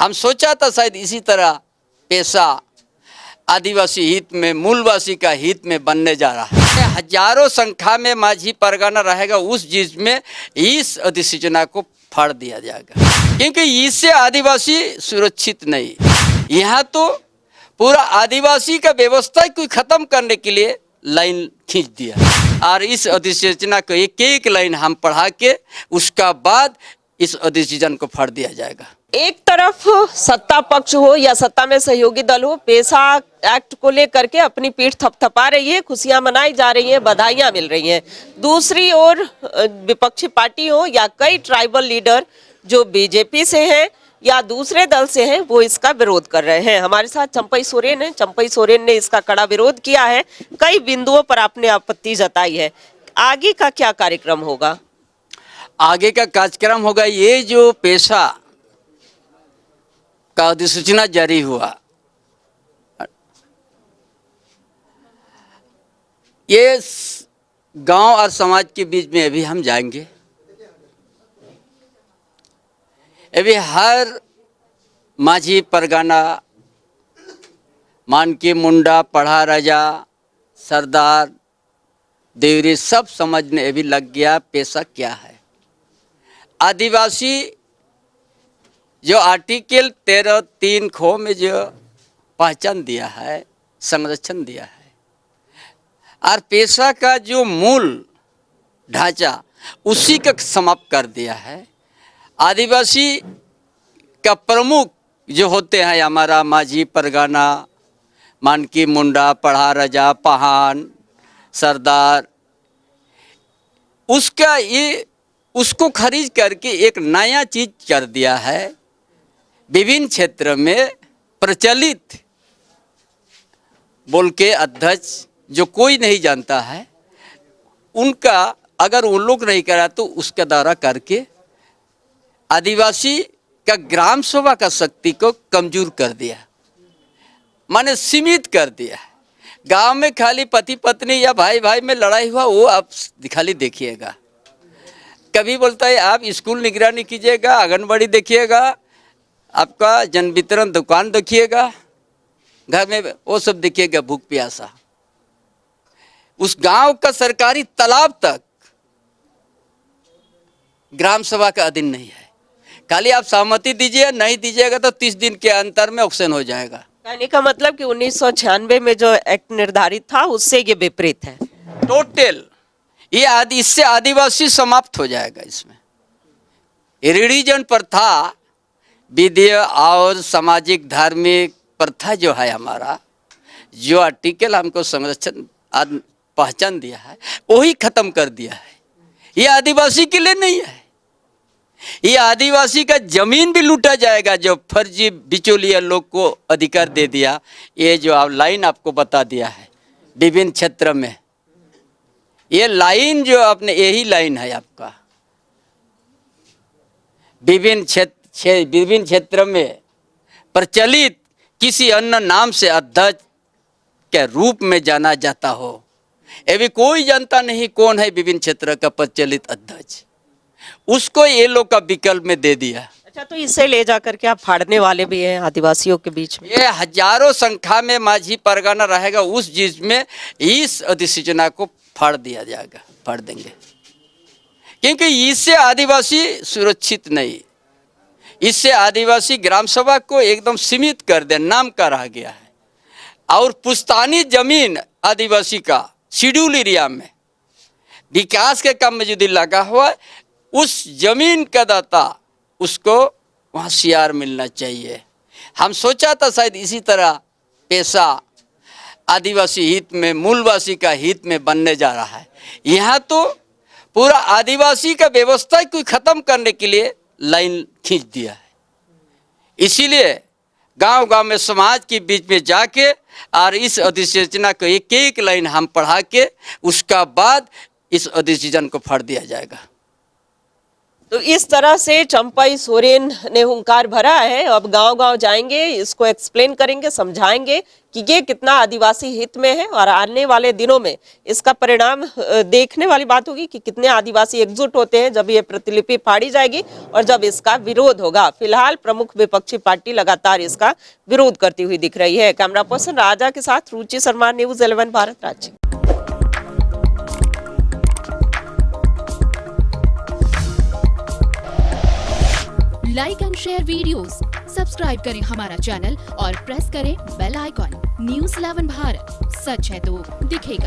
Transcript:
हम सोचा था शायद इसी तरह पेशा आदिवासी हित में, मूलवासी का हित में बनने जा रहा है। हजारों संख्या में माझी परगना रहेगा, उस चीज में इस अधिसूचना को फाड़ दिया जाएगा, क्योंकि इससे आदिवासी सुरक्षित नहीं। यहाँ तो पूरा आदिवासी का व्यवस्था को खत्म करने के लिए लाइन खींच दिया, और इस अधिसूचना को एक एक लाइन हम पढ़ा के उसका बाद इस अधिसूचना को फाड़ दिया जाएगा। एक तरफ सत्ता पक्ष हो या सत्ता में सहयोगी दल हो, पेशा एक्ट को लेकर के अपनी पीठ थपथपा रही है, खुशियां मनाई जा रही हैं, बधाइयां मिल रही हैं। दूसरी ओर विपक्षी पार्टी हो या कई ट्राइबल लीडर जो बीजेपी से हैं या दूसरे दल से हैं, वो इसका विरोध कर रहे हैं। हमारे साथ चंपई सोरेन है। चंपई सोरेन ने इसका कड़ा विरोध किया है, कई बिंदुओं पर आपने आपत्ति जताई है। आगे का क्या कार्यक्रम होगा? आगे का कार्यक्रम होगा, ये जो पेशा का अधिसूचना जारी हुआ, ये गांव और समाज के बीच में अभी हम जाएंगे। अभी हर माझी परगना, मानकी मुंडा, पढ़ा राजा, सरदार, देवरी सब समझने अभी लग गया पेशा क्या है। आदिवासी जो आर्टिकल 13(3) खो में जो पहचान दिया है, संरक्षण दिया है, और पेशा का जो मूल ढांचा उसी का समाप्त कर दिया है। आदिवासी का प्रमुख जो होते हैं हमारा माझी परगना, मानकी मुंडा, पढ़ा राजा, पहान, सरदार, उसका ये उसको खरीद करके एक नया चीज कर दिया है। विभिन्न क्षेत्र में प्रचलित बोल के अध्यक्ष जो कोई नहीं जानता है, उनका अगर उन लोग नहीं करा तो उसका दौरा करके आदिवासी का ग्राम सभा का शक्ति को कमजोर कर दिया, माने सीमित कर दिया। गांव में खाली पति पत्नी या भाई भाई में लड़ाई हुआ, वो आप खाली देखिएगा। कभी बोलता है आप स्कूल निगरानी कीजिएगा, आंगनबाड़ी देखिएगा, आपका जन वितरण दुकान देखिएगा, घर में वो सब देखिएगा, भूख प्यासा। उस गांव का सरकारी तालाब तक ग्राम सभा का अधीन नहीं है। खाली आप सहमति दीजिए, नहीं दीजिएगा तो 30 दिन के अंतर में ऑक्शन हो जाएगा। कहने का मतलब कि 1996 में जो एक्ट निर्धारित था उससे ये विपरीत है टोटल। ये इससे आदिवासी समाप्त हो जाएगा। इसमें रिलीजन प्रथा, विधेय और सामाजिक धार्मिक प्रथा जो है हमारा, जो आर्टिकल हमको संरक्षण पहचान दिया है, वही खत्म कर दिया है। ये आदिवासी के लिए नहीं है। ये आदिवासी का जमीन भी लूटा जाएगा, जो फर्जी बिचौलिया लोग को अधिकार दे दिया। ये जो आप लाइन आपको बता दिया है विभिन्न क्षेत्र में, ये लाइन जो आपने, यही लाइन है आपका। विभिन्न क्षेत्र में प्रचलित किसी अन्य नाम से अध्यक्ष के रूप में जाना जाता हो, अभी कोई जानता नहीं कौन है विभिन्न क्षेत्र का प्रचलित अध्यक्ष, उसको ये लोग का विकल्प में दे दिया। अच्छा, तो इसे ले जाकर के आप फाड़ने वाले भी हैं आदिवासियों के बीच में? ये हजारों संख्या में माझी परगना रहेगा, उस चीज में इस अधिसूचना को फाड़ दिया जाएगा, फाड़ देंगे, क्योंकि इससे आदिवासी सुरक्षित नहीं। इससे आदिवासी ग्राम सभा को एकदम सीमित कर दे, नाम का रह गया है। और पुश्तैनी जमीन आदिवासी का शेड्यूल एरिया में विकास के काम में यदि लगा हुआ, उस जमीन का दाता उसको वहाँ CR मिलना चाहिए। हम सोचा था शायद इसी तरह पेशा आदिवासी हित में, मूलवासी का हित में बनने जा रहा है। यहाँ तो पूरा आदिवासी का व्यवस्था को खत्म करने के लिए लाइन खींच दिया है। इसीलिए गांव गांव में समाज के बीच में जाके और इस अधिसूचना को एक एक लाइन हम पढ़ा के उसका बाद इस अधिसूचना को फाड़ दिया जाएगा। तो इस तरह से चंपई सोरेन ने हुंकार भरा है। अब गांव-गांव जाएंगे, इसको एक्सप्लेन करेंगे, समझाएंगे कि ये कितना आदिवासी हित में है और आने वाले दिनों में इसका परिणाम देखने वाली बात होगी कि कितने आदिवासी एकजुट होते हैं जब ये प्रतिलिपि फाड़ी जाएगी और जब इसका विरोध होगा। फिलहाल प्रमुख विपक्षी पार्टी लगातार इसका विरोध करती हुई दिख रही है। कैमरा पर्सन राजा के साथ रुचि शर्मा, न्यूज़ 11 भारत राज्य। Like and share videos, subscribe करें हमारा चैनल और प्रेस करें बेल आइकॉन। न्यूज़ 11 भारत, सच है तो दिखेगा।